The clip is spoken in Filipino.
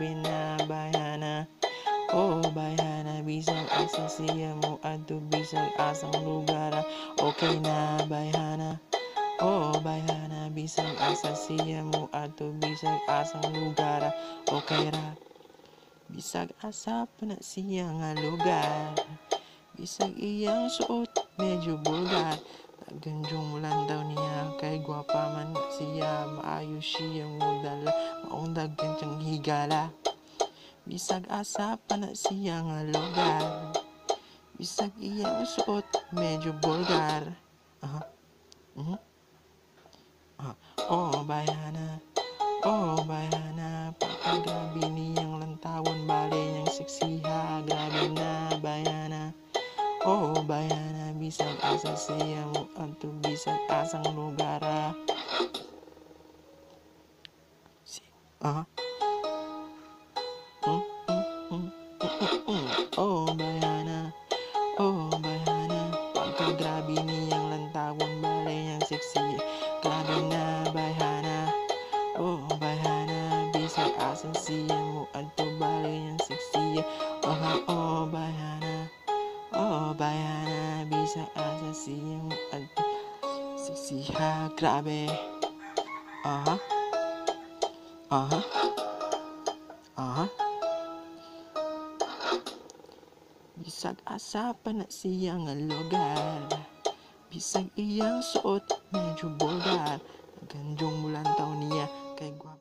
grabe na bayana. Oh bayana, bisag asa siya mo adto bisag asang lugar. Okay na bayana. Oh bayana, bisag asa siya mo adto bisag asang lugar. Okay ra. Bisag asa pa na siya nga lugar. Bisag iyang suot medyo bulgar. Taganjong mulan daw niya kay gwapa man siya. Maayo siya mo dala maong daggan siyang higala. Bisag asa pa na siya nga lugar. Bisag iyang suot medyo bulgar. Oh bayana. Oh bayana, pagkagrabe niyang lantawon, bale niyang siksiha, grabe na bayana. Oh bayana, bisag asa siya mo adto bisag asang lugar. Oh bayana, oh bayana, pagkagrabe niyang lantawon, bale niyang siksiha, grabe na bayana. Oh bayana, bisag asa siya mo adto bale niyang siksiya. Oh bayana. Oh bayana, bisag asa siya mo adto siksiha, grabe. Aha. Bisag asa pa na siya nga lugar. Bisag iyang suot medyo bulgar. Ganjong mulantaw niya kay gwapa.